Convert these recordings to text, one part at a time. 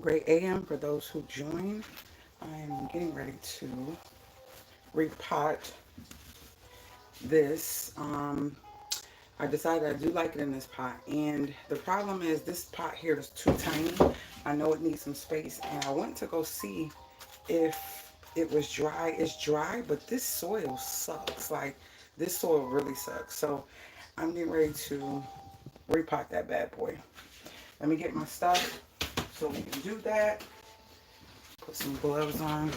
Great AM for those who join. I'm getting ready to repot this. I decided I do like it in this pot, and the problem is this pot here is too tiny. I know it needs some space, and I went to go see if it was dry. It's dry, but this soil sucks. Like, this soil really sucks. So I'm getting ready to repot that bad boy. Let me get my stuff so we can do that. Put some gloves on.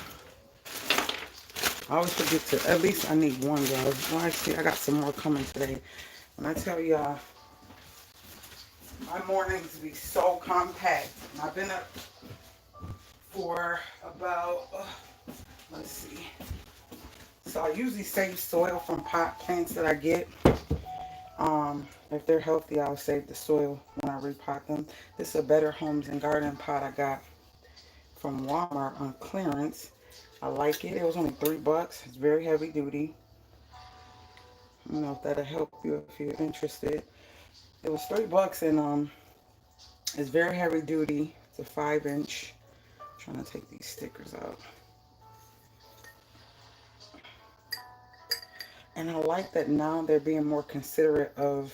I always forget to, at least I need one glove. Well, actually, I got some more coming today. When I tell y'all, my mornings be so compact. I've been up for about, let's see. So I usually save soil from pot plants that I get. If they're healthy, I'll save the soil when I repot them. This is a Better Homes and Garden pot I got from Walmart on clearance. I like it. It was only $3. It's very heavy duty. I don't know if that'll help you if you're interested. It was $3 and it's very heavy duty. It's a 5-inch. I'm trying to take these stickers out. And I like that now they're being more considerate of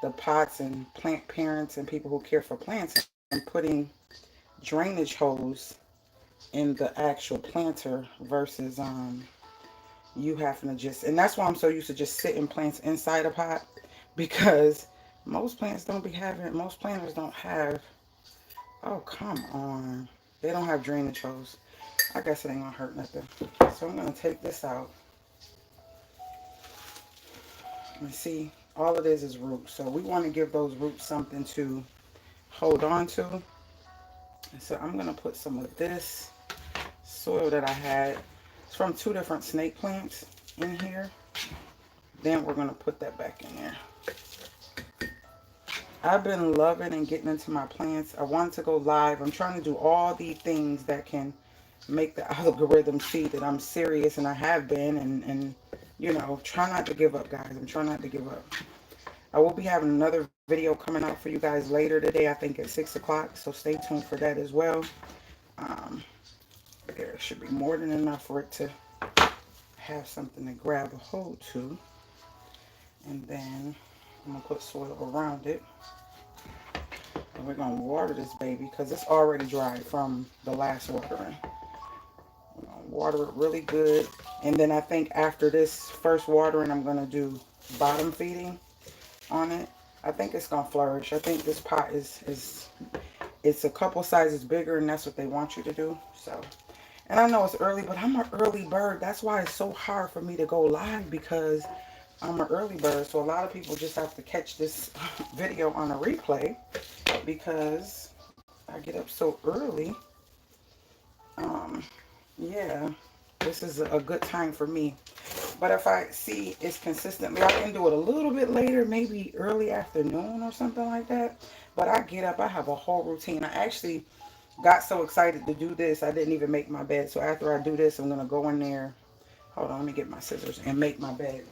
the pots and plant parents and people who care for plants and putting drainage hose in the actual planter versus you having to just, and that's why I'm so used to just sitting plants inside a pot, because most plants don't be having, most planters don't have, oh come on, they don't have drainage hose. I guess it ain't gonna hurt nothing. So I'm gonna take this out. And see, all it is roots. So we want to give those roots something to hold on to. And so I'm going to put some of this soil that I had. It's from 2 different snake plants in here. Then we're going to put that back in there. I've been loving and getting into my plants. I wanted to go live. I'm trying to do all the things that can make the algorithm see that I'm serious, and I have been, and you know, try not to give up, guys. I'm trying not to give up. I will be having another video coming out for you guys later today, I think at 6 o'clock, so stay tuned for that as well. There should be more than enough for it to have something to grab a hold to. And then I'm going to put soil around it. And we're going to water this baby because it's already dry from the last watering. We're going to water it really good. And then I think after this first watering, I'm going to do bottom feeding on it. I think it's going to flourish. I think this pot is it's a couple sizes bigger, and that's what they want you to do. So, and I know it's early, but I'm an early bird. That's why it's so hard for me to go live, because I'm an early bird. So a lot of people just have to catch this video on a replay because I get up so early. Yeah, this is a good time for me. But if I see it's consistently, I can do it a little bit later, maybe early afternoon or something like that. But I get up, I have a whole routine. I actually got so excited to do this, I didn't even make my bed. So after I do this, I'm going to go in there. Hold on, let me get my scissors and make my bed.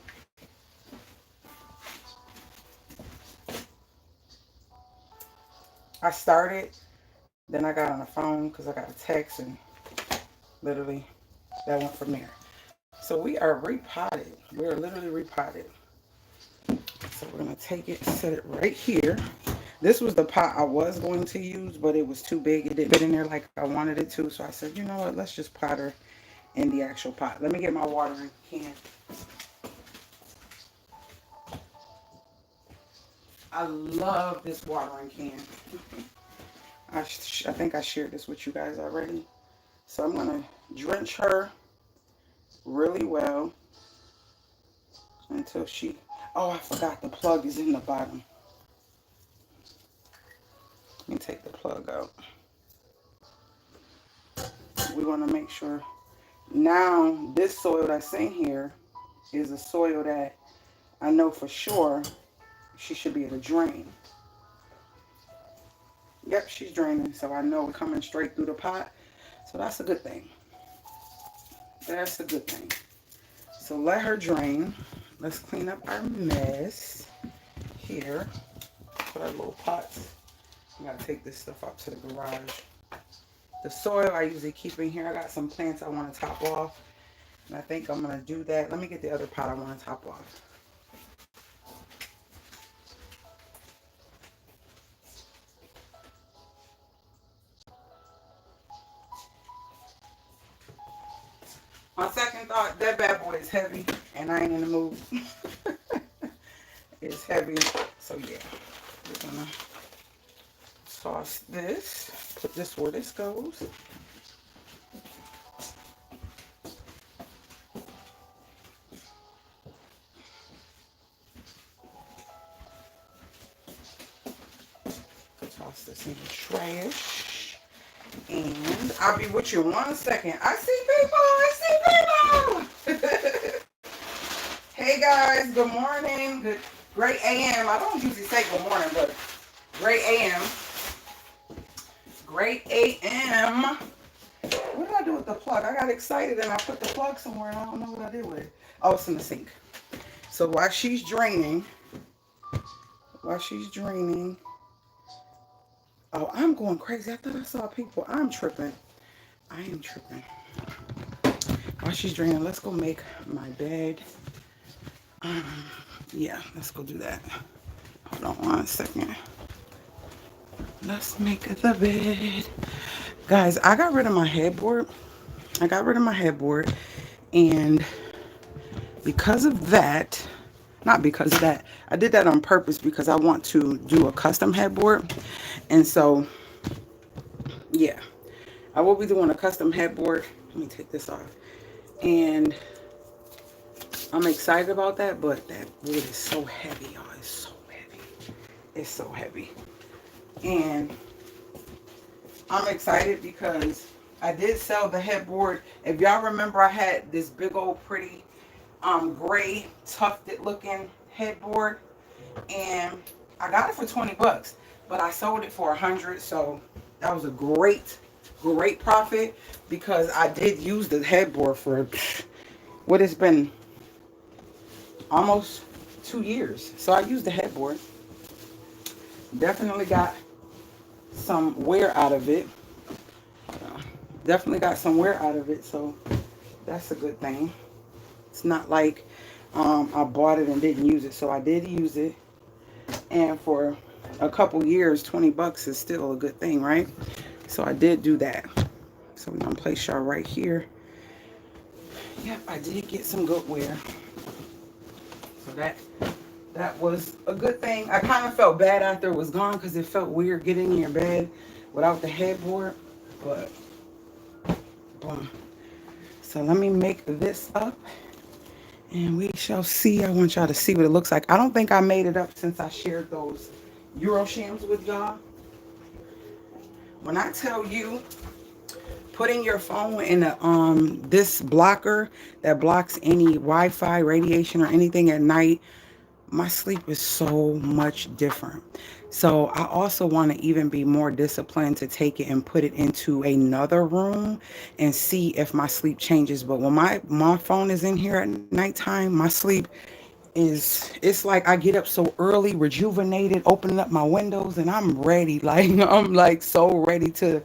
I started, then I got on the phone because I got a text, and literally that went from there. So we are repotted. We are literally repotted. So we're going to take it, set it right here. This was the pot I was going to use, but it was too big. It didn't fit in there like I wanted it to. So I said, you know what? Let's just pot her in the actual pot. Let me get my watering can. I love this watering can. I think I shared this with you guys already. So I'm going to drench her really well until she... Oh, I forgot the plug is in the bottom. Let me take the plug out. We want to make sure. Now, this soil that's in here is a soil that I know for sure she should be able to drain. Yep, she's draining. So I know we're coming straight through the pot. So that's a good thing. That's a good thing. So let her drain. Let's clean up our mess here. Put our little pots. I gotta take this stuff out to the garage. The soil I usually keep in here. I got some plants I want to top off. And I think I'm going to do that. Let me get the other pot I want to top off. On second thought, that bad boy is heavy. And I ain't in the mood. It's heavy. So yeah. We're going to toss this. Put this where this goes. Toss this in the trash. And I'll be with you in 1 second. I see people. I see people. Hey guys, good morning. Great AM. I don't usually say good morning, but great AM. Great AM. What did I do with the plug? I got excited and I put the plug somewhere and I don't know what I did with it. Oh, it's in the sink. So while she's draining, oh, I'm going crazy. I thought I saw people. I'm tripping. I am tripping. While she's draining, let's go make my bed. Yeah, let's go do that. Hold on 1 second. Let's make the bed. Guys, I got rid of my headboard. And because of that, not because of that, I did that on purpose because I want to do a custom headboard. And so, yeah, I will be doing a custom headboard. Let me take this off. And I'm excited about that, but that wood is so heavy, y'all. It's so heavy. It's so heavy. And I'm excited because I did sell the headboard. If y'all remember, I had this big old pretty gray tufted looking headboard, and I got it for 20 bucks, but I sold it for 100. So that was a great profit because I did use the headboard for what it's been almost 2 years. So I used the headboard. Definitely got some wear out of it. So that's a good thing. It's not like I bought it and didn't use it. So I did use it, and for a couple years, 20 bucks is still a good thing, right? So I did do that. So we're gonna place y'all right here. Yep, I did get some good wear. So that was a good thing. I kind of felt bad after it was gone because it felt weird getting in your bed without the headboard. But boom. So let me make this up and we shall see. I want y'all to see what it looks like. I don't think I made it up since I shared those Euro shams with y'all. When I tell you, putting your phone in a this blocker that blocks any Wi-Fi, radiation, or anything at night, my sleep is so much different. So I also want to even be more disciplined to take it and put it into another room and see if my sleep changes. But when my phone is in here at nighttime, my sleep it's like I get up so early, rejuvenated, opening up my windows, and I'm ready. Like I'm like so ready to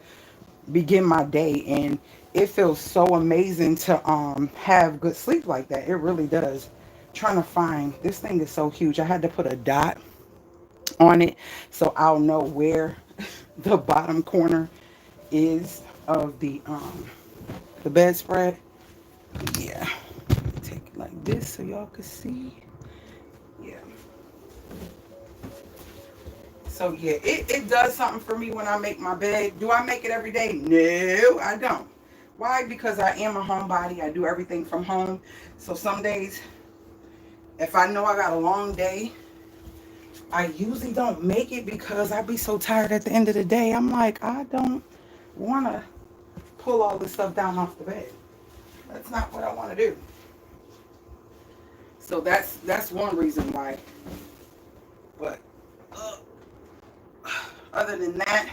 begin my day, and it feels so amazing to have good sleep like that. It really does. Trying to find, this thing is so huge. I had to put a dot on it so I'll know where the bottom corner is of the bedspread. Yeah, take it like this so y'all can see. Yeah. So yeah, it does something for me when I make my bed. Do I make it every day? No, I don't. Why? Because I am a homebody. I do everything from home. So some days, if I know I got a long day, I usually don't make it because I be so tired at the end of the day. I'm like, I don't want to pull all this stuff down off the bed. That's not what I want to do. So that's one reason why. But other than that,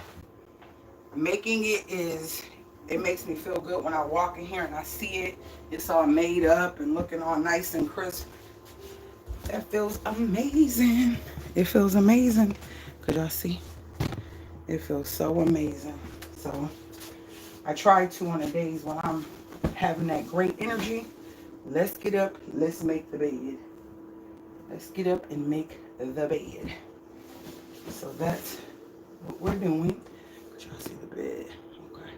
making it makes me feel good when I walk in here and I see it. It's all made up and looking all nice and crisp. That feels amazing. It feels amazing. Could y'all see? It feels so amazing. So I try to on the days when I'm having that great energy. Let's get up. Let's make the bed. Let's get up and make the bed. So that's what we're doing. Y'all see the bed. Okay.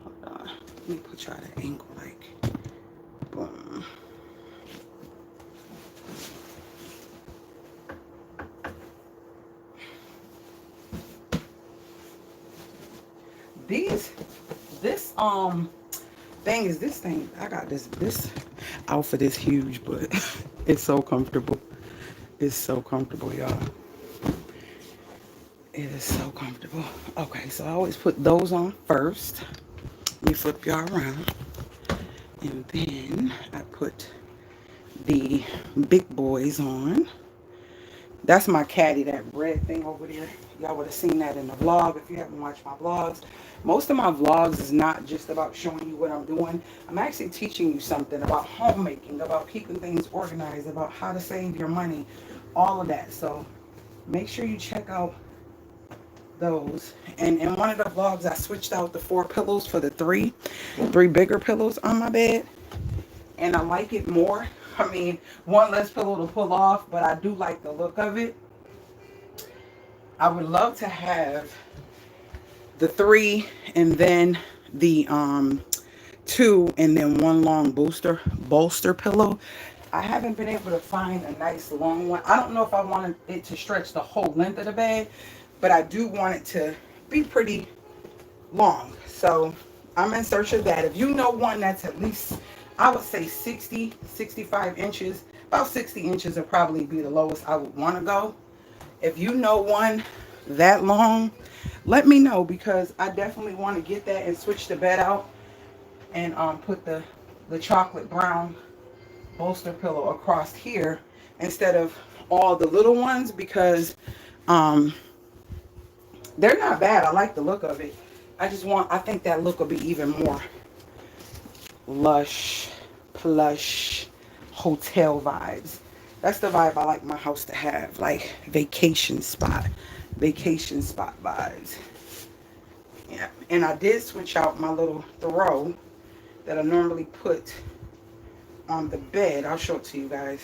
Hold on. Let me put y'all at an angle like boom. This thing, I got this outfit is huge, but it's so comfortable. It's so comfortable, y'all. It is so comfortable. Okay, so I always put those on first. Let me flip y'all around. And then I put the big boys on. That's my caddy, that red thing over there. Y'all would have seen that in the vlog if you haven't watched my vlogs. Most of my vlogs is not just about showing you what I'm doing. I'm actually teaching you something about homemaking, about keeping things organized, about how to save your money, all of that. So make sure you check out those. And in one of the vlogs, I switched out the 4 pillows for the three bigger pillows on my bed. And I like it more. I mean, one less pillow to pull off, but I do like the look of it. I would love to have the 3 and then the 2 and then one long bolster pillow. I haven't been able to find a nice long one. I don't know if I wanted it to stretch the whole length of the bed, but I do want it to be pretty long. So I'm in search of that. If you know one that's at least, I would say 65 inches, about 60 inches would probably be the lowest I would want to go. If you know one that long, let me know, because I definitely want to get that and switch the bed out and put the chocolate brown bolster pillow across here instead of all the little ones, because they're not bad. I like the look of it. I think that look will be even more lush, plush, hotel vibes. That's the vibe I like my house to have, like vacation spot vibes. Yeah, and I did switch out my little throw that I normally put on the bed. I'll show it to you guys.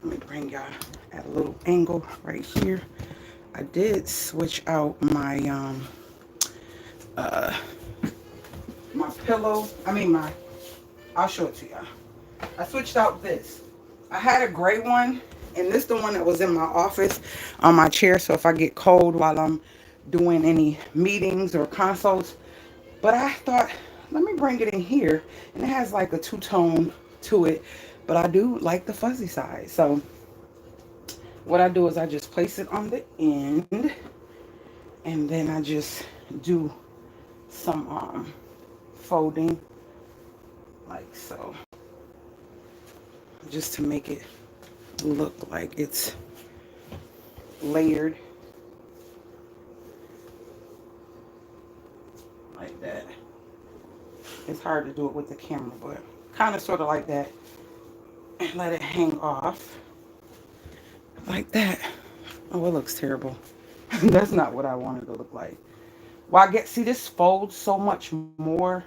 Let me bring y'all at a little angle right here. I did switch out my my pillow. I'll show it to y'all. I switched out this. I had a gray one, and this is the one that was in my office on my chair, so if I get cold while I'm doing any meetings or consults. But I thought, let me bring it in here, and it has like a two-tone to it, but I do like the fuzzy side. So what I do is I just place it on the end, and then I just do some folding like so, just to make it look like it's layered like that. It's hard to do it with the camera, but kind of sort of like that, and let it hang off like that. Oh, it looks terrible. That's not what I wanted to look like. Well, see, this folds so much more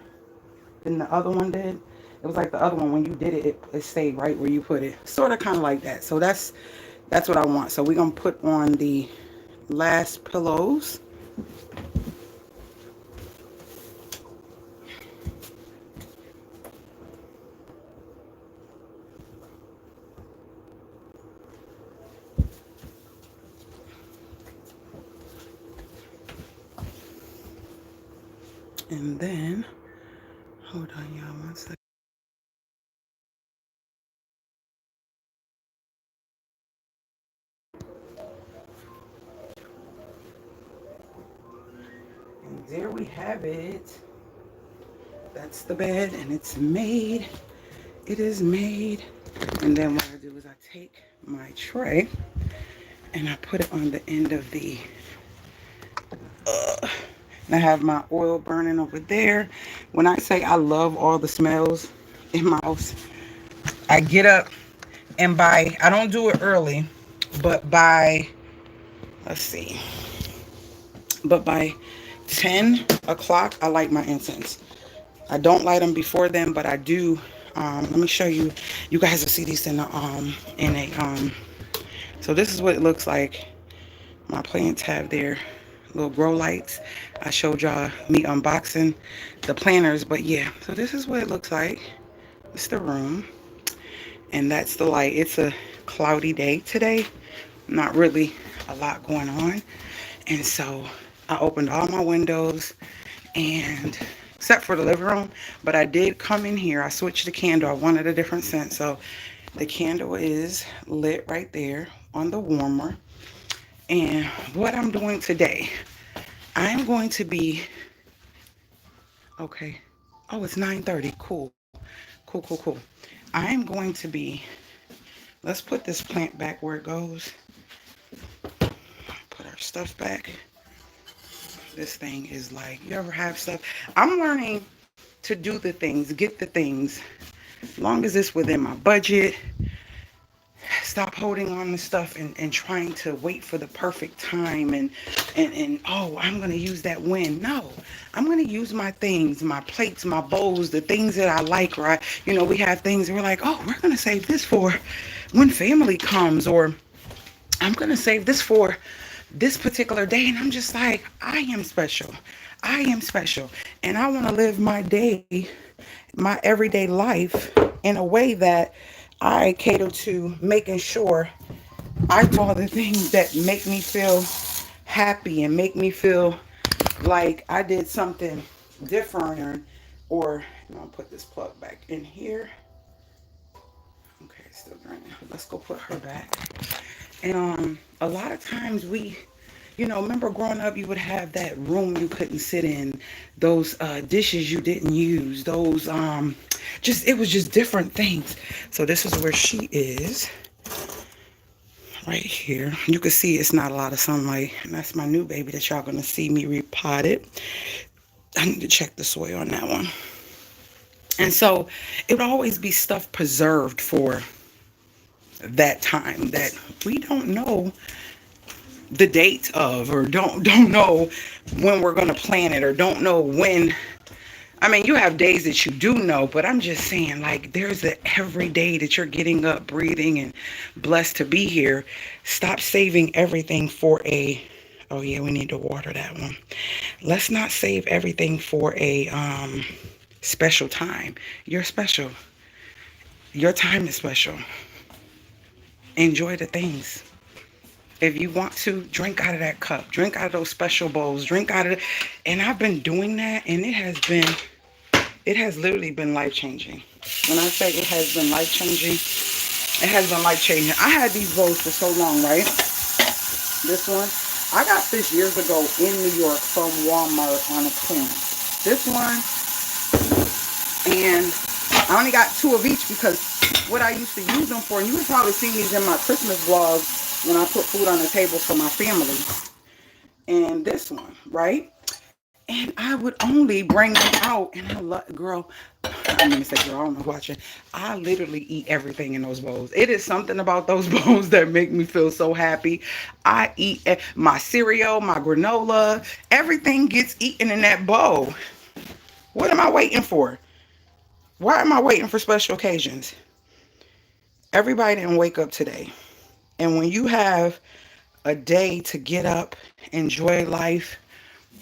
than the other one did. It was like the other one, when you did it, it stayed right where you put it. Sort of kind of like that. So that's what I want. So we're going to put on the last pillows. And then, hold on, y'all, one second. And there we have it. That's the bed, and it's made. It is made. And then what I do is I take my tray and I put it on the end of the and I have my oil burning over there. When I say I love all the smells in my house, I get up and I don't do it early, but by 10 o'clock, I light my incense. I don't light them before then, but I do. Let me show you. You guys will see these in a so this is what it looks like. My plants have their little grow lights. I showed y'all me unboxing the planters, but yeah, so this is what it looks like. It's the room, and that's the light. It's a cloudy day today, not really a lot going on, and so I opened all my windows, and except for the living room, but I did come in here. I switched the candle. I wanted a different scent, so the candle is lit right there on the warmer. And what I'm doing today, I'm going to be, okay, oh, it's 9:30. Cool, cool, cool, cool. I am going to be, let's put this plant back where it goes. Put our stuff back. This thing is like, you ever have stuff? I'm learning to do the things, get the things, as long as it's within my budget. Stop holding on to stuff and trying to wait for the perfect time and oh, I'm going to use that when. No, I'm going to use my things, my plates, my bowls, the things that I like, right? You know, we have things that we're like, oh, we're going to save this for when family comes, or I'm going to save this for this particular day. And I'm just like, I am special. I am special. And I want to live my day, my everyday life in a way that I cater to making sure I do all the things that make me feel happy and make me feel like I did something different, or I'm gonna put this plug back in here. Okay, it's still draining. Let's go put her back. And a lot of times we, you know, remember growing up, you would have that room you couldn't sit in, those dishes you didn't use, those just, it was just different things. So this is where she is, right here. You can see it's not a lot of sunlight, and that's my new baby that y'all gonna see me repotted. I need to check the soil on that one. And so it would always be stuff preserved for that time that we don't know the date of, or don't know when we're going to plant it, or don't know when. I mean, you have days that you do know, but I'm just saying, like, there's a every day that you're getting up, breathing, and blessed to be here. Stop saving everything for a, oh yeah, we need to water that one. Let's not save everything for a special time. You're special. Your time is special. Enjoy the things. If you want to, drink out of that cup. Drink out of those special bowls. Drink out of it. And I've been doing that, and it has literally been life-changing. When I say it has been life-changing, it has been life-changing. I had these bowls for so long, right? This one, I got this years ago in New York from Walmart on a clearance. This one, and I only got 2 of each because what I used to use them for, and you would probably see these in my Christmas vlogs when I put food on the table for my family. And this one, right? And I would only bring them out, and I love, girl, I'm gonna say girl, I don't know watching. I literally eat everything in those bowls. It is something about those bowls that make me feel so happy. I eat my cereal, my granola, everything gets eaten in that bowl. What am I waiting for? Why am I waiting for special occasions? Everybody didn't wake up today. And when you have a day to get up, enjoy life,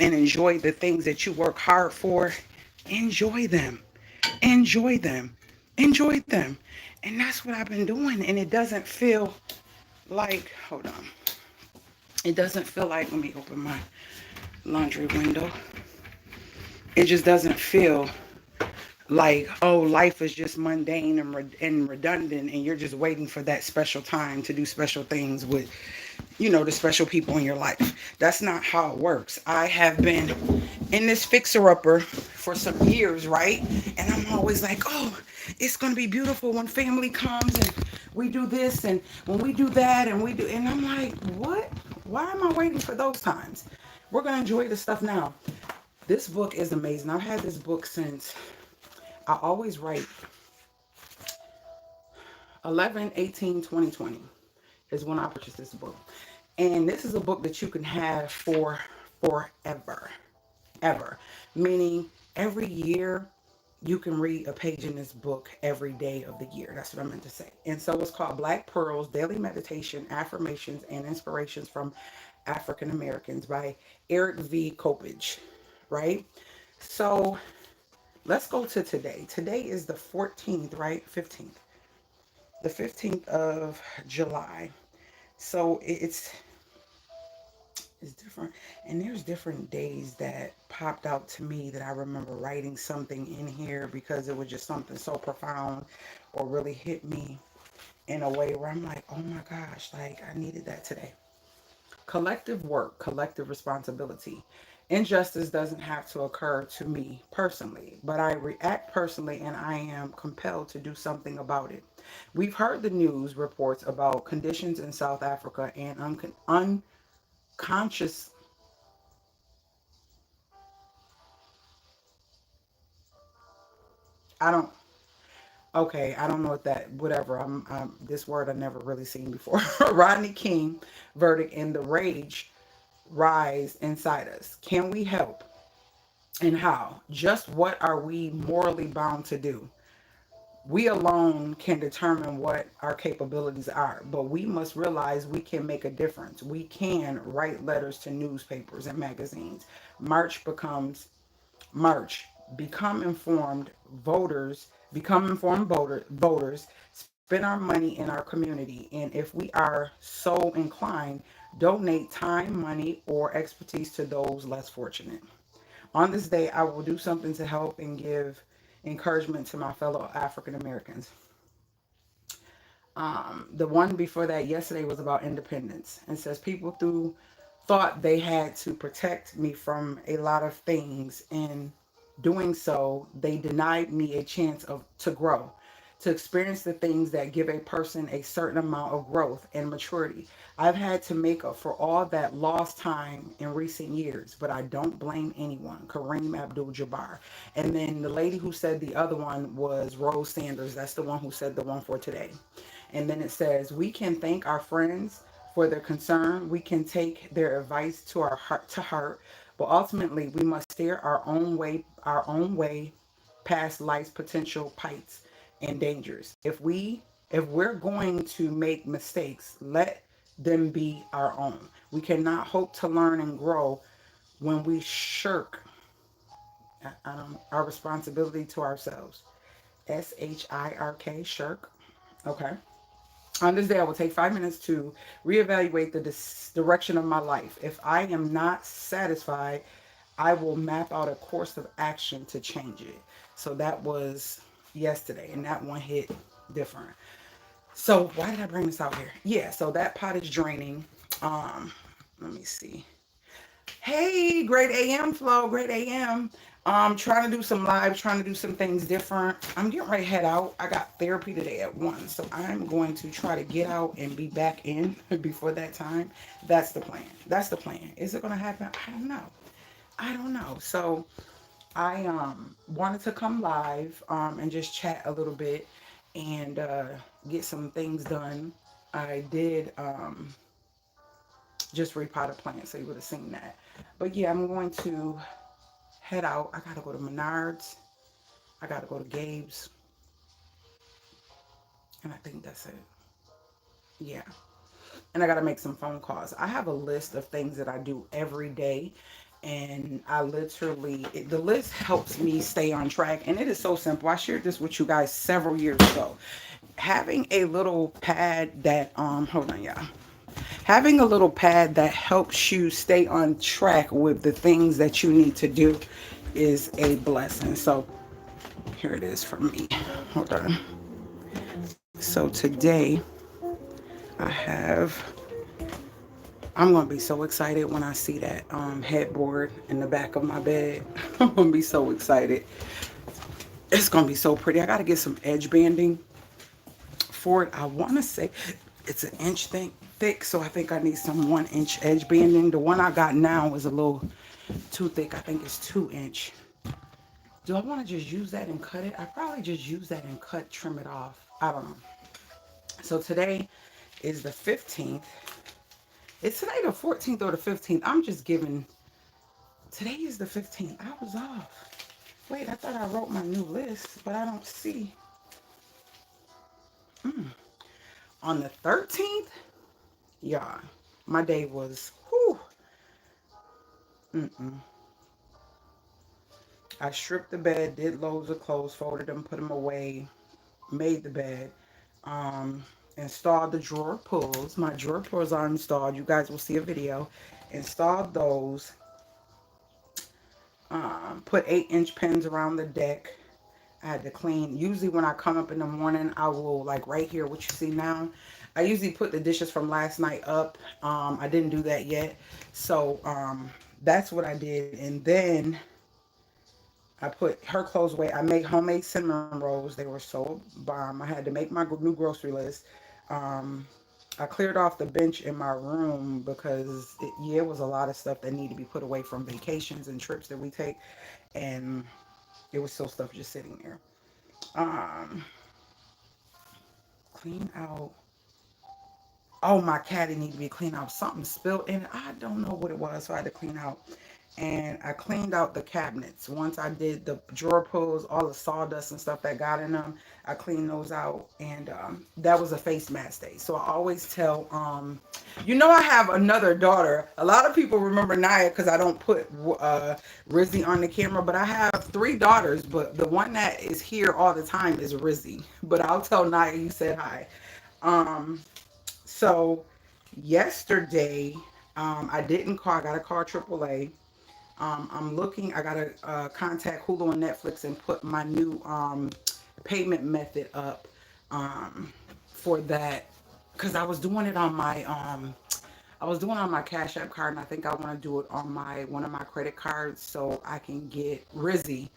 and enjoy the things that you work hard for, enjoy them. Enjoy them. Enjoy them. And that's what I've been doing. And it doesn't feel like, hold on. It doesn't feel like, let me open my laundry window. It just doesn't feel like, oh, life is just mundane and redundant, and you're just waiting for that special time to do special things with, you know, the special people in your life. That's not how it works. I have been in this fixer-upper for some years, right? And I'm always like, oh, it's going to be beautiful when family comes and we do this and when we do that and we do, and I'm like, what? Why am I waiting for those times? We're going to enjoy the stuff now. This book is amazing. I've had this book since, I always write 11/18/2020 is when I purchased this book. And this is a book that you can have for forever. ever. Meaning every year you can read a page in this book every day of the year. That's what I meant to say. And so it's called Black Pearls, Daily Meditation, Affirmations, and Inspirations from African Americans by Eric V. Kopich, right? So let's go to today. Today is the 14th, right? 15th. The 15th of July. So it's different. And there's different days that popped out to me that I remember writing something in here because it was just something so profound or really hit me in a way where I'm like, oh my gosh, like I needed that today. Collective work, collective responsibility. Injustice doesn't have to occur to me personally, but I react personally and I am compelled to do something about it. We've heard the news reports about conditions in South Africa and unconscious. I don't. Okay, I don't know what that. Whatever. This word I never really seen before. Rodney King verdict and the rage rise inside us. Can we help? And how? Just what are we morally bound to do? We alone can determine what our capabilities are, but we must realize we can make a difference. We can write letters to newspapers and magazines. March becomes March. Become informed voters. Become informed voters. Spend our money in our community, and if we are so inclined, donate time, money, or expertise to those less fortunate. On this day, I will do something to help and give encouragement to my fellow African Americans. The one before that yesterday was about independence. It says people thought they had to protect me from a lot of things. In doing so, they denied me a chance to grow, to experience the things that give a person a certain amount of growth and maturity. I've had to make up for all that lost time in recent years, but I don't blame anyone. Kareem Abdul-Jabbar. And then the lady who said the other one was Rose Sanders. That's the one who said the one for today. And then it says, we can thank our friends for their concern. We can take their advice to our heart, but ultimately we must steer our own way past life's potential heights and dangers. If we're going to make mistakes, let them be our own. We cannot hope to learn and grow when we shirk our responsibility to ourselves. shirk. Okay. On this day, I will take 5 minutes to reevaluate the direction of my life. If I am not satisfied, I will map out a course of action to change it. So that was yesterday, and that one hit different. So why did I bring this out here? Yeah, so that pot is draining. Let me see. Hey, great AM flow, great AM. Trying to do some live, trying to do some things different. I'm getting ready to head out. I got therapy today at 1, so I'm going to try to get out and be back in before that time. That's the plan. That's the plan. Is it going to happen? I don't know. I don't know. So I wanted to come live and just chat a little bit and get some things done. I did just repot a plant, so you would have seen that. But yeah, I'm going to head out. I gotta go to Menards. I gotta go to Gabe's, and I think that's it. Yeah, and I gotta make some phone calls. I have a list of things that I do every day, and I literally the list helps me stay on track, and it is so simple. I shared this with you guys several years ago. Having a little pad that hold on, yeah. Having a little pad that helps you stay on track with the things that you need to do is a blessing. So here it is for me. Hold on. So today I have, I'm going to be so excited when I see that headboard in the back of my bed. I'm going to be so excited. It's going to be so pretty. I got to get some edge banding for it. I want to say it's an inch thick, so I think I need some 1 inch edge banding. The one I got now is a little too thick. I think it's 2 inch. Do I want to just use that and cut it? I probably just use that and trim it off. I don't know. So today is the 15th. It's today the 14th or the 15th. I'm just giving Today is the 15th. I was off. Wait, I thought I wrote my new list, but I don't see. On the 13th, yeah, my day was, whew. I stripped the bed, did loads of clothes, folded them, put them away, made the bed, um, installed the drawer pulls. My drawer pulls are installed. You guys will see a video. Installed those. Put 8-inch pins around the deck. I had to clean. Usually when I come up in the morning, I will, like right here, what you see now, I usually put the dishes from last night up. I didn't do that yet. So that's what I did. And then I put her clothes away. I make homemade cinnamon rolls. They were so bomb. I had to make my new grocery list. Um, I cleared off the bench in my room because yeah, it was a lot of stuff that needed to be put away from vacations and trips that we take. And it was still stuff just sitting there. Um, clean out. Oh, my caddy need to be cleaned out. Something spilled in it. I don't know what it was, so I had to clean out. And I cleaned out the cabinets. Once I did the drawer pulls, all the sawdust and stuff that got in them, I cleaned those out. And that was a face mask day. So I always tell, you know, I have another daughter. A lot of people remember Naya because I don't put Rizzy on the camera, but I have 3 daughters. But the one that is here all the time is Rizzy. But I'll tell Naya you said hi. Um, so yesterday, I didn't call. I got to call AAA. I'm looking. I got to contact Hulu and Netflix and put my new payment method up for that because I was doing it on my Cash App card, and I think I want to do it on my one of my credit cards so I can get Rizzy,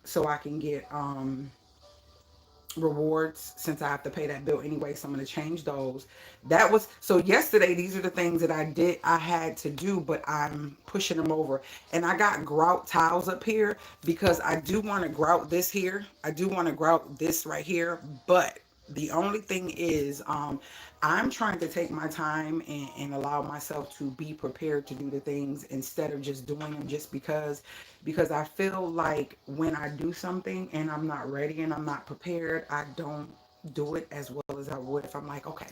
so I can get rewards since I have to pay that bill anyway. So I'm going to change those. That was so yesterday. These are the things that I had to do, but I'm pushing them over. And I got grout tiles up here because I do want to grout this here. I do want to grout this right here, but the only thing is I'm trying to take my time and allow myself to be prepared to do the things instead of just doing them just because I feel like when I do something and I'm not ready and I'm not prepared, I don't do it as well as I would if I'm like, okay,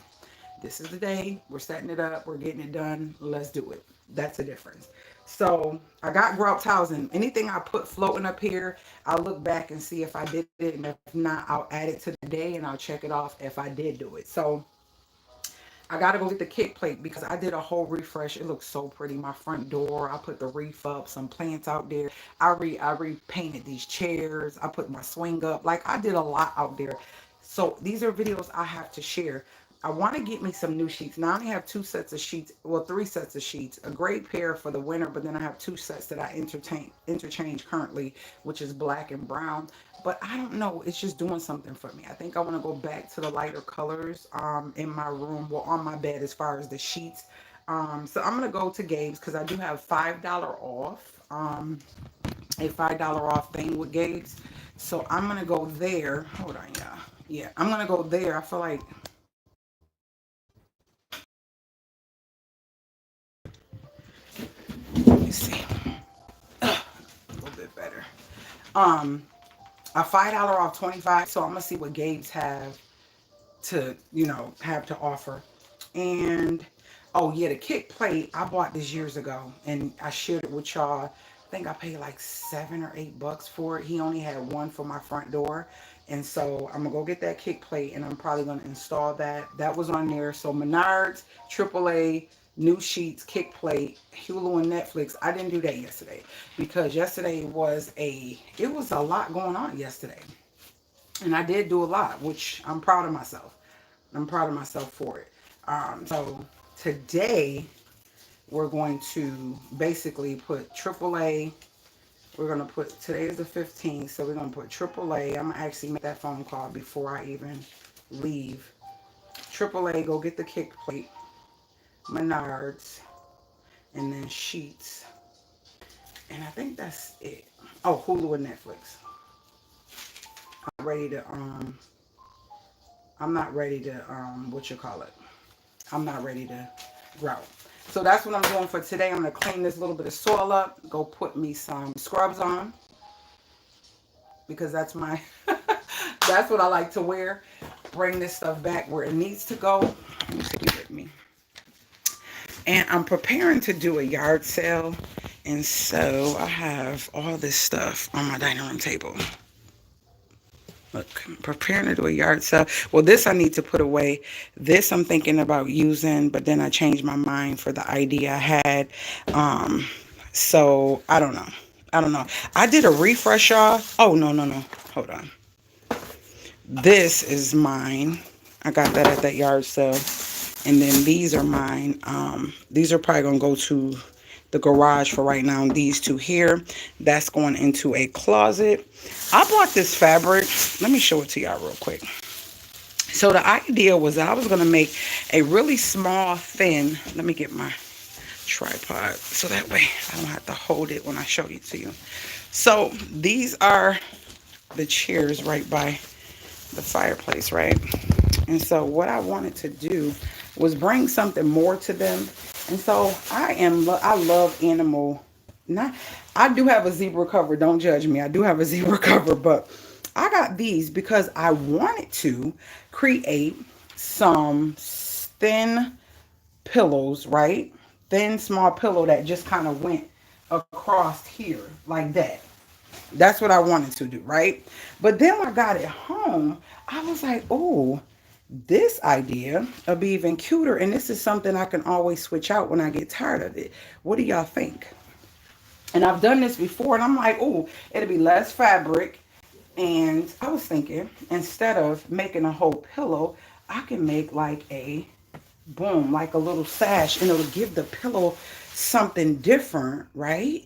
this is the day, we're setting it up, we're getting it done, let's do it. That's a difference. So I got grout tiles, and anything I put floating up here, I'll look back and see if I did it, and if not, I'll add it to the day and I'll check it off if I did do it. So I gotta go get the kick plate because I did a whole refresh. It looks so pretty. My front door, I put the reef up, some plants out there. I repainted these chairs. I put my swing up. Like I did a lot out there. So these are videos I have to share. I want to get me some new sheets. Now I only have 2 sets of sheets, well 3 sets of sheets. A gray pair for the winter, but then I have 2 sets that I interchange currently, which is black and brown. But I don't know, it's just doing something for me. I think I want to go back to the lighter colors in my room, well on my bed as far as the sheets. So I'm gonna go to Gabe's because I do have $5 off, a $5 off thing with Gabe's. So I'm gonna go there. Hold on, yeah, I'm gonna go there. I feel like, let me see, a little bit better. Um, a $5 off 25. So I'm gonna see what Gabe's have to, have to offer. And oh yeah, the kick plate, I bought this years ago and I shared it with y'all. I think I paid like $7 or $8 for it. He only had one for my front door. And so I'm gonna go get that kick plate and I'm probably gonna install that. That was on there. So Menards, AAA, new sheets, kick plate, Hulu and Netflix. I didn't do that yesterday because yesterday it was a lot going on yesterday. And I did do a lot, which I'm proud of myself. I'm proud of myself for it. So today we're going to basically put AAA. We're going to put, today is the 15th, so we're going to put AAA. I'm going to actually make that phone call before I even leave. AAA, go get the kick plate, Menards, and then sheets. And I think that's it. Oh, Hulu and Netflix. I'm ready to, I'm not ready to, what you call it. I'm not ready to grout. So that's what I'm doing for today. I'm going to clean this little bit of soil up, go put me some scrubs on, because that's my, that's what I like to wear. Bring this stuff back where it needs to go. Let me take it with me. And I'm preparing to do a yard sale. And so I have all this stuff on my dining room table. Look, I'm preparing to do a yard sale. Well, this I need to put away. This I'm thinking about using, but then I changed my mind for the idea I had. So I don't know. I don't know. I did a refresh, y'all. Oh, no, no, no. Hold on. This is mine. I got that at that yard sale. And then these are mine. These are probably going to go to the garage for right now. These two here, that's going into a closet. I bought this fabric. Let me show it to y'all real quick. So the idea was that I was going to make a really small, thin, let me get my tripod so that way I don't have to hold it when I show it to you. So these are the chairs right by the fireplace, right? And so what I wanted to do was bring something more to them. And so I love animal. Not, I do have a zebra cover. Don't judge me. I do have a zebra cover, but I got these because I wanted to create some thin pillows, right? Thin, small pillow that just kind of went across here like that. That's what I wanted to do, right? But then when I got it home, I was like, oh, this idea will be even cuter. And this is something I can always switch out when I get tired of it. What do y'all think? And I've done this before, and I'm like, oh, it'll be less fabric. And I was thinking, instead of making a whole pillow, I can make like a boom, like a little sash, and it'll give the pillow something different, right?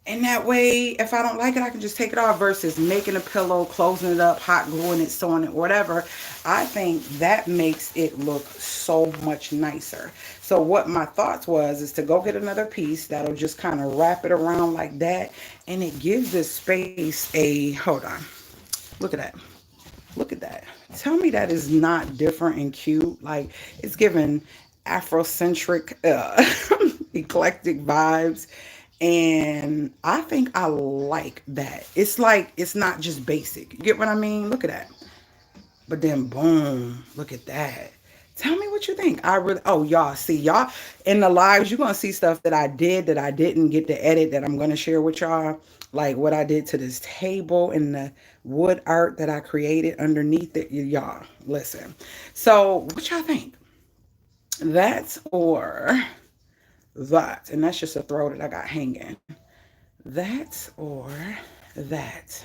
And that way, if I don't like it, I can just take it off versus making a pillow, closing it up, hot gluing it, sewing it, whatever. I think that makes it look so much nicer. So what my thoughts was is to go get another piece that'll just kind of wrap it around like that. And it gives this space a, hold on, look at that. Look at that. Tell me that is not different and cute. Like, it's giving Afrocentric, eclectic vibes. And I think I like that. It's like, it's not just basic. You get what I mean? Look at that. But then, boom, look at that. Tell me what you think. I really, oh, y'all, see, y'all, in the lives, you're going to see stuff that I did that I didn't get to edit that I'm going to share with y'all. Like what I did to this table and the wood art that I created underneath it. Y'all, listen. So, what y'all think? That or that? And that's just a throw that I got hanging. That or that?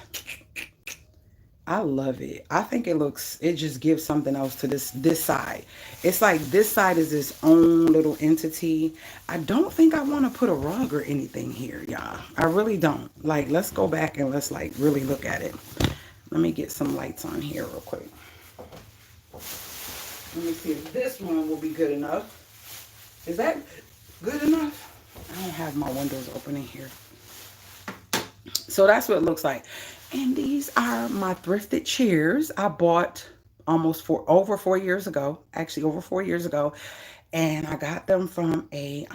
I love it. I think it looks, it just gives something else to this side. It's like this side is its own little entity. I don't think I want to put a rug or anything here, y'all. I really don't. Like, let's go back and let's like really look at it. Let me get some lights on here real quick. Let me see if this one will be good enough. Is that good enough? I don't have my windows open in here. So that's what it looks like. And these are my thrifted chairs I bought over 4 years ago. Actually, over 4 years ago. And I got them from a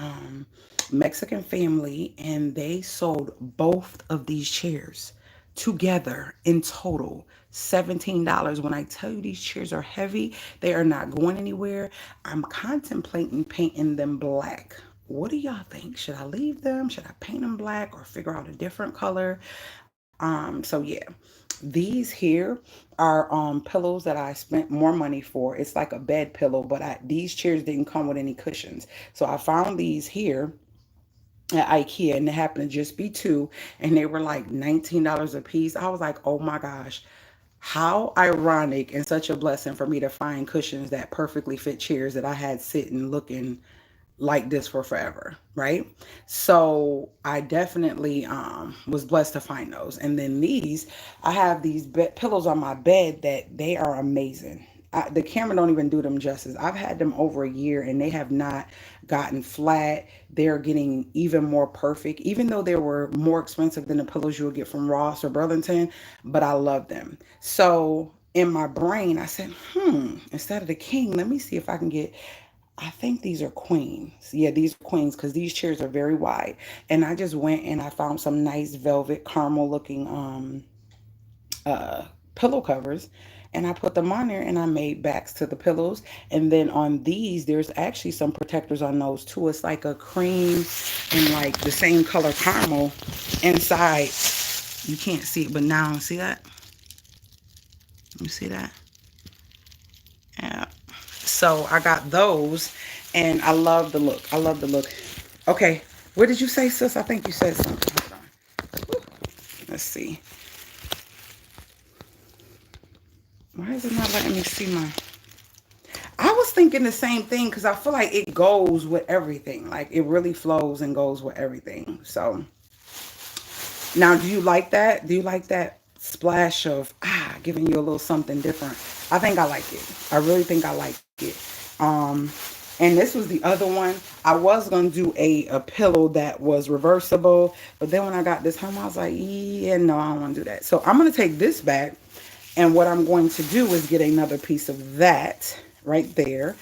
Mexican family. And they sold both of these chairs together in total $17. When I tell you these chairs are heavy, they are not going anywhere. I'm contemplating painting them black. What do y'all think? Should I leave them? Should I paint them black or figure out a different color? So yeah, these here are pillows that I spent more money for. It's like a bed pillow, but these chairs didn't come with any cushions. So I found these here at IKEA, and it happened to just be two, and they were like $19 a piece. I was like, oh my gosh, how ironic and such a blessing for me to find cushions that perfectly fit chairs that I had sitting looking like this for forever, right? So I definitely was blessed to find those. And then these, I have these pillows on my bed that they are amazing. The camera don't even do them justice. I've had them over a year and they have not gotten flat. They're getting even more perfect, even though they were more expensive than the pillows you would get from Ross or Burlington, but I love them. So in my brain, I said, instead of the king, let me see if I can get I think these are queens. Yeah, these are queens because these chairs are very wide. And I just went and I found some nice velvet caramel looking uh pillow covers, and I put them on there and I made backs to the pillows. And then on these there's actually some protectors on those too. It's like a cream and like the same color caramel inside. You can't see it, but now see that? You see that? Yeah. So I got those and I love the look. I love the look. Okay, what did you say, sis? I think you said something. Hold on. Woo. Let's see. Why is it not letting me see my... I was thinking the same thing because I feel like it goes with everything. Like it really flows and goes with everything. So now, do you like that? Do you like that splash of giving you a little something different? I think I like it. I really think I like it. And this was the other one. I was going to do a pillow that was reversible, but then when I got this home, I was like, yeah, no, I don't want to do that. So I'm going to take this back, and what I'm going to do is get another piece of that right there,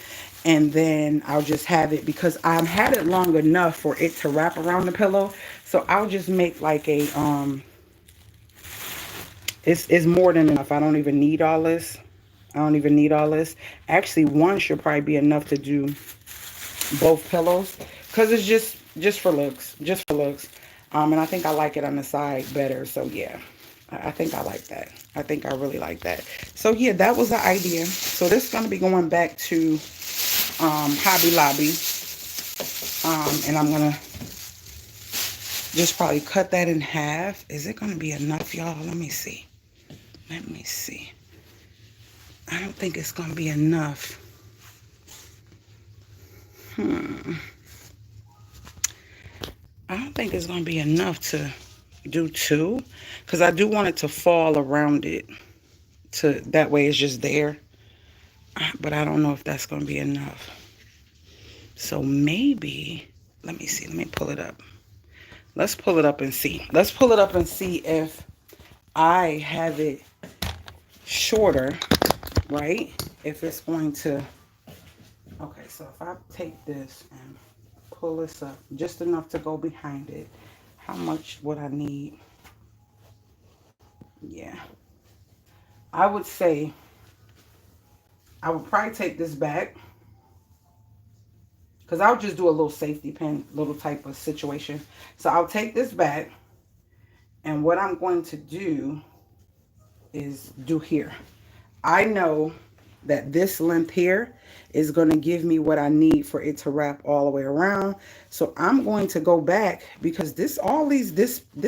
and then I'll just have it because I've had it long enough for it to wrap around the pillow. So I'll just make like a it's more than enough. I don't even need all this. I don't even need all this. Actually, one should probably be enough to do both pillows because it's just for looks, just for looks. And I think I like it on the side better. So yeah, I think I like that. I think I really like that. So yeah, that was the idea. So this is going to be going back to Hobby Lobby. And I'm going to just probably cut that in half. Is it going to be enough, y'all? Let me see. Let me see. I don't think it's going to be enough. I don't think it's going to be enough to do two, because I do want it to fall around it, to that way it's just there. But I don't know if that's going to be enough. So maybe, let me see. Let me pull it up. Let's pull it up and see. Let's pull it up and see if I have it shorter, right? If it's going to... Okay, so if I take this and pull this up just enough to go behind it, how much would I need? Yeah. I would say I would probably take this back, because I'll just do a little safety pin, little type of situation. So I'll take this back, and what I'm going to do is do here. I know that this length here is going to give me what I need for it to wrap all the way around. So I'm going to go back, because this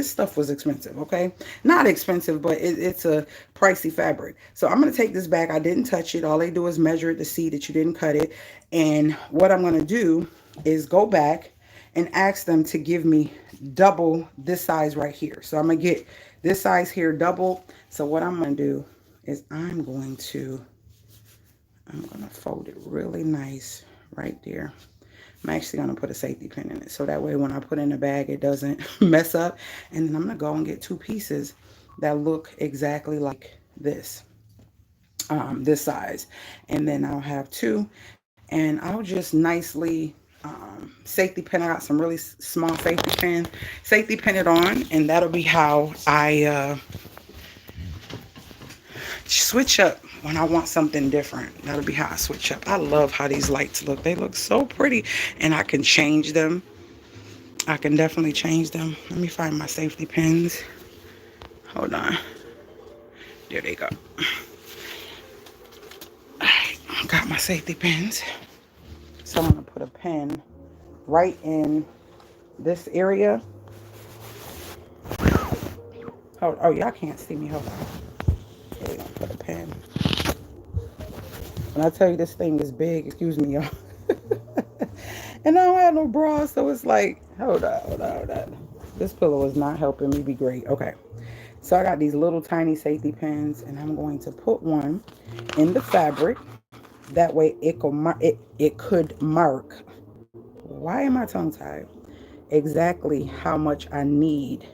stuff was expensive. Okay, not expensive, but it's a pricey fabric. So I'm going to take this back. I didn't touch it. All they do is measure it to see that you didn't cut it. And what I'm going to do is go back and ask them to give me double this size right here. So I'm going to get this size here double. So what I'm going to do is I'm going to fold it really nice right there. I'm actually going to put a safety pin in it, so that way when I put it in the bag, it doesn't mess up. And then I'm going to go and get two pieces that look exactly like this, this size. And then I'll have two, and I'll just nicely safety pin. I got some really small safety pin it on, and that'll be how I switch up when I want something different. That'll be how I switch up. I love how these lights look. They look so pretty, and I can change them. I can definitely change them. Let me find my safety pins. Hold on. There they go. Alright, got my safety pins. So I'm going to put a pin right in this area. Oh, y'all can't see me. Hold on. Okay, we're going to put a pin. When I tell you this thing is big, excuse me, y'all. And I don't have no bra, so it's like, hold on. This pillow is not helping me be great. Okay. So I got these little tiny safety pins, and I'm going to put one in the fabric. That way it could mark. Why am I tongue tied? Exactly how much I need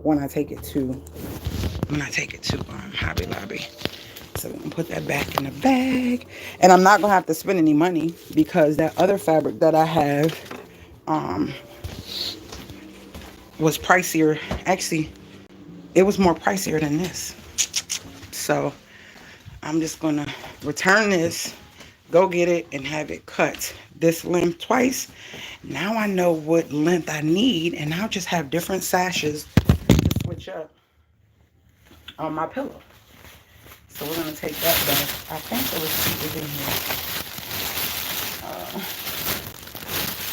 when I take it to Hobby Lobby. So we're gonna put that back in the bag. And I'm not gonna have to spend any money because that other fabric that I have was pricier. Actually, it was more pricier than this. So I'm just gonna return this, go get it, and have it cut this length twice. Now I know what length I need, and I'll just have different sashes to switch up on my pillow. So we're gonna take that back. I think the receipt is in here.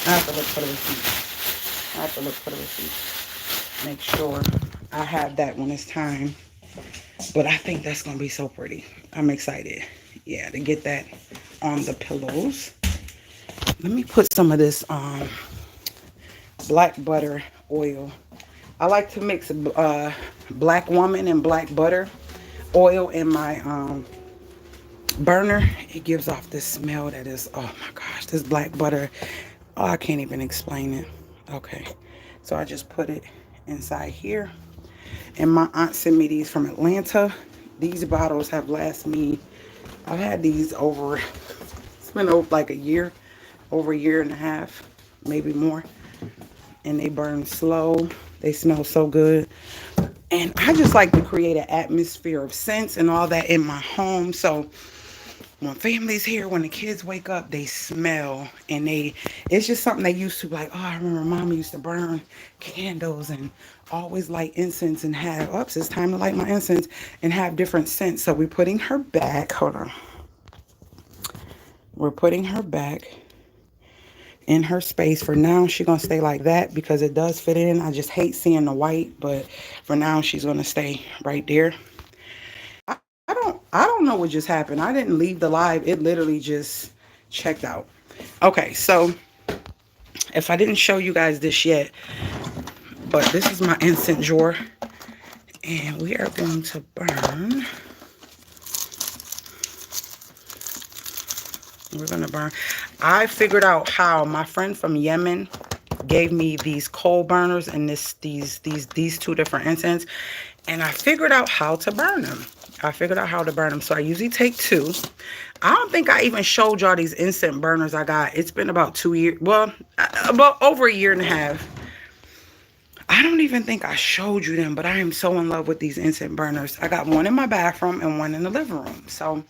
I have to look for the receipt. I have to look for the receipt. Make sure I have that when it's time. But I think that's gonna be so pretty. I'm excited. Yeah, to get that on the pillows. Let me put some of this black butter oil. I like to mix black woman and black butter oil in my burner. It gives off this smell that is, oh my gosh, this black butter. Oh, I can't even explain it. Okay, so I just put it inside here. And my aunt sent me these from Atlanta. These bottles have lasted me, I've had these over, it's been over like a year, over a year and a half, maybe more. And they burn slow. They smell so good. And I just like to create an atmosphere of scents and all that in my home. So when family's here, when the kids wake up, they smell, and it's just something they used to, like, oh, I remember mama used to burn candles and always light incense and have, oops, it's time to light my incense and have different scents. So we're putting her back, hold on. We're putting her back in her space. For now, she's gonna stay like that because it does fit in. I just hate seeing the white, but for now she's gonna stay right there. I don't know what just happened. I didn't leave the live. It literally just checked out. Okay, so if I didn't show you guys this yet, but this is my incense drawer, and we are going to burn. We're gonna burn. I figured out how. My friend from Yemen gave me these coal burners and these two different incense, and I figured out how to burn them. So I usually take two. I don't think I even showed y'all these incense burners I got. It's been about 2 years. Well, about over a year and a half. I don't even think I showed you them, but I am so in love with these incense burners. I got one in my bathroom and one in the living room. So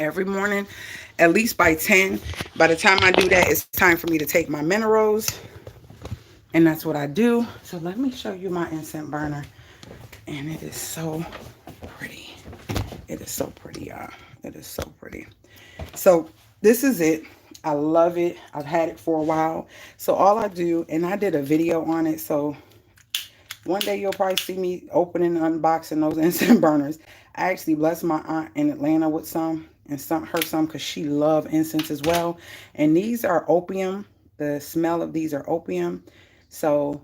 every morning, at least by 10, by the time I do that, it's time for me to take my minerals. And that's what I do. So let me show you my incense burner. And it is so pretty. It is so pretty, y'all. It is so pretty. So this is it. I love it. I've had it for a while. So all I do, and I did a video on it. So one day you'll probably see me opening and unboxing those incense burners. I actually blessed my aunt in Atlanta with some, and some because she loves incense as well. And these are opium. The smell of these are opium. So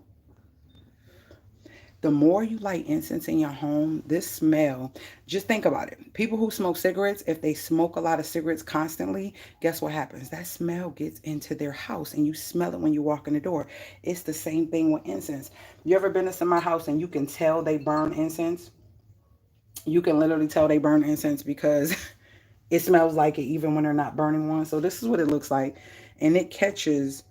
the more you light incense in your home, this smell, just think about it. People who smoke cigarettes, if they smoke a lot of cigarettes constantly, guess what happens? That smell gets into their house and you smell it when you walk in the door. It's the same thing with incense. You ever been to somebody's house and you can tell they burn incense? You can literally tell they burn incense because it smells like it even when they're not burning one. So this is what it looks like. And it catches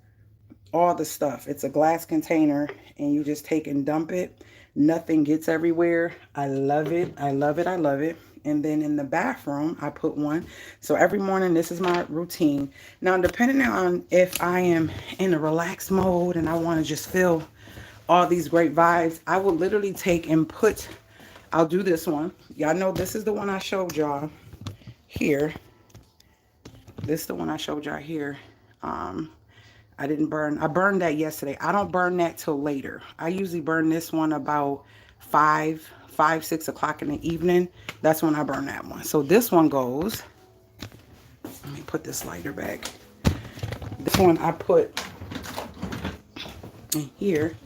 all the stuff. It's a glass container and you just take and dump it. Nothing gets everywhere. I love it. I love it. I love it. And then in the bathroom, I put one. So every morning, this is my routine. Now, depending on if I am in a relaxed mode and I want to just feel all these great vibes, I will literally take and put, I'll do this one. Y'all know this is the one I showed y'all here. This is the one I showed y'all here. I burned that yesterday. I don't burn that till later. I usually burn this one about 6 o'clock in the evening. That's when I burn that one. So this one goes, let me put this lighter back. This one I put in here,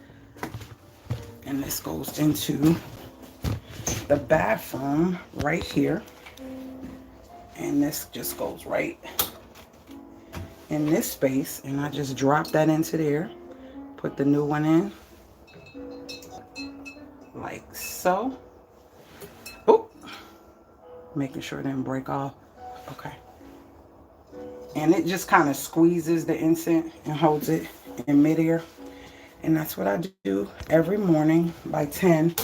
and this goes into the bathroom right here. And this just goes right in this space, and I just drop that into there, put the new one in like so. Oh, Making sure it didn't break off. Okay. And it just kind of squeezes the incense and holds it in midair. And that's what I do every morning by 10.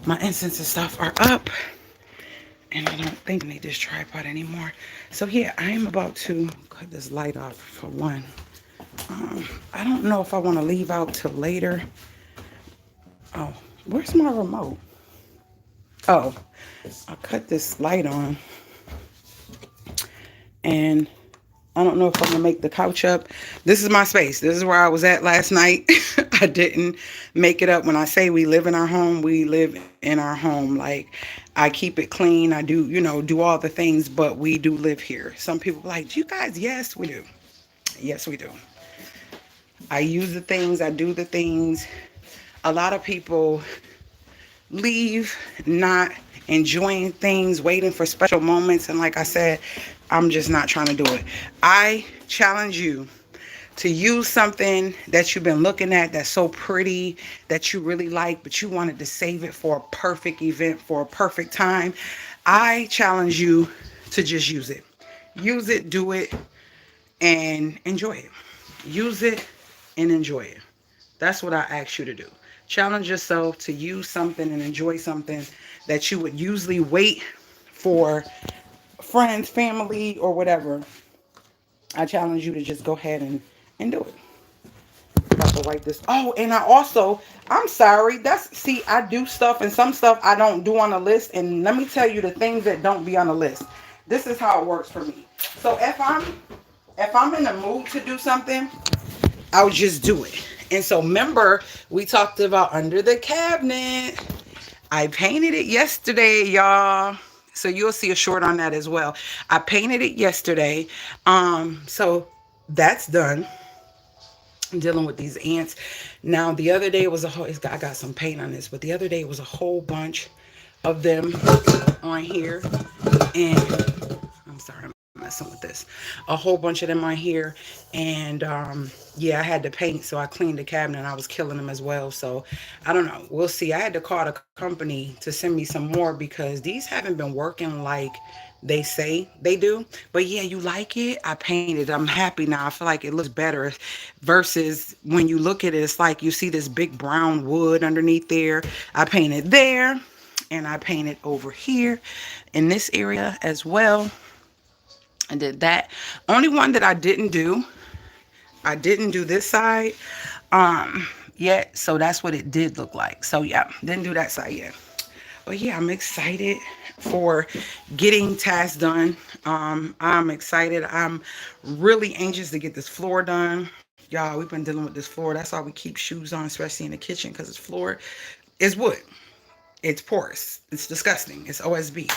My incense and stuff are up. And I don't think I need this tripod anymore. So yeah, I am about to cut this light off for one. I don't know if I want to leave out till later. Oh, where's my remote? Oh, I cut this light on. And I don't know if I'm going to make the couch up. This is my space. This is where I was at last night. I didn't make it up. When I say we live in our home, we live in our home. Like, I keep it clean. I do, do all the things, but we do live here. Some people are like, do you guys? Yes, we do. Yes, we do. I use the things. I do the things. A lot of people leave not enjoying things, waiting for special moments. And like I said, I'm just not trying to do it. I challenge you to use something that you've been looking at that's so pretty, that you really like, but you wanted to save it for a perfect event, for a perfect time. I challenge you to just use it. Use it, do it, and enjoy it. Use it and enjoy it. That's what I ask you to do. Challenge yourself to use something and enjoy something that you would usually wait for friends, family, or whatever. I challenge you to just go ahead and do it. I'm about to wipe this. Oh, and I'm sorry. See, I do stuff and some stuff I don't do on a list. And let me tell you the things that don't be on the list. This is how it works for me. So if I'm in the mood to do something, I'll just do it. And so remember, we talked about under the cabinet. I painted it yesterday, y'all. So you'll see a short on that as well. I painted it yesterday. So that's done. I'm dealing with these ants. Now the other day was I got some paint on this, but the other day it was a whole bunch of them on here. And I'm sorry, I'm messing with this. A whole bunch of them on here. And yeah, I had to paint, so I cleaned the cabinet and I was killing them as well. So I don't know. We'll see. I had to call the company to send me some more because these haven't been working like they say they do. But yeah, you like it? I painted. I'm happy now. I feel like it looks better versus when you look at it, it's like you see this big brown wood underneath there. I painted there and I painted over here in this area as well. I did that. Only one that I didn't do this side yet, so that's what it did look like. So yeah, didn't do that side yet. But yeah, I'm excited for getting tasks done. I'm excited. I'm really anxious to get this floor done. Y'all, we've been dealing with this floor. That's why we keep shoes on, especially in the kitchen, because this floor is wood. It's porous. It's disgusting. It's OSB.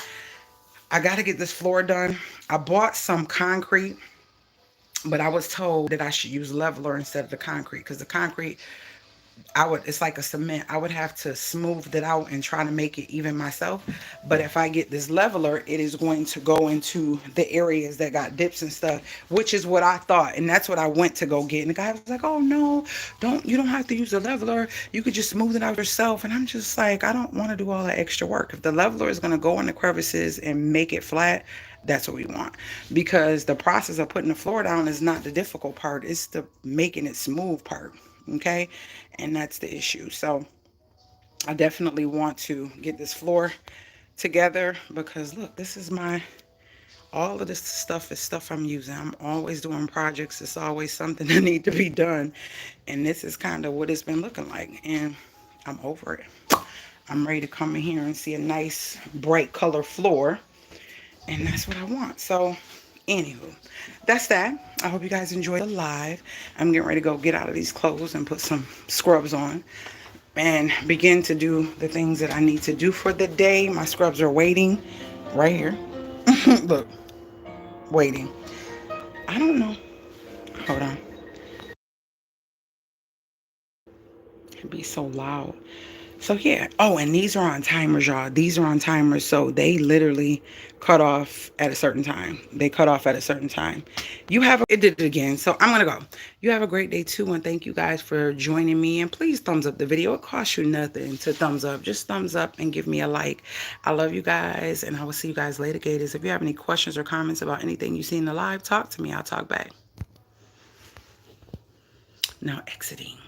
I got to get this floor done. I bought some concrete, but I was told that I should use leveler instead of the concrete because the concrete, it's like a cement. I would have to smooth it out and try to make it even myself. But if I get this leveler, it is going to go into the areas that got dips and stuff, which is what I thought. And that's what I went to go get. And the guy was like, oh no, you don't have to use a leveler. You could just smooth it out yourself. And I'm just like, I don't want to do all that extra work. If the leveler is going to go in the crevices and make it flat, that's what we want. Because the process of putting the floor down is not the difficult part. It's the making it smooth part. Okay, and that's the issue. So I definitely want to get this floor together because look, this is all of this stuff is stuff I'm using. I'm always doing projects. It's always something that need to be done, and this is kind of what it's been looking like, and I'm over it. I'm ready to come in here and see a nice bright color floor, and that's what I want. So anywho, that's that. I hope you guys enjoy the live. I'm getting ready to go get out of these clothes and put some scrubs on and begin to do the things that I need to do for the day. My scrubs are waiting right here. Look, waiting. I don't know. Hold on. It'd be so loud. So yeah. Oh, and these are on timers, y'all. These are on timers, so they literally cut off at a certain time. They cut off at a certain time. You have it did it again. So I'm gonna go. You have a great day too, and thank you guys for joining me. And please thumbs up the video. It costs you nothing to thumbs up. Just thumbs up and give me a like. I love you guys, and I will see you guys later, Gators. If you have any questions or comments about anything you see in the live, talk to me. I'll talk back. Now exiting.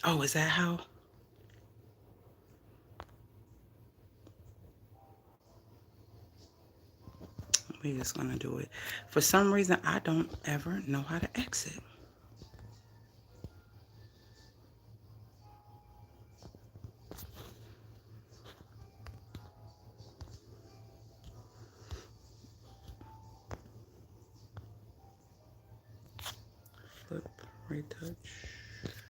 Oh, is that how? We're just gonna do it. For some reason, I don't ever know how to exit. Flip, retouch.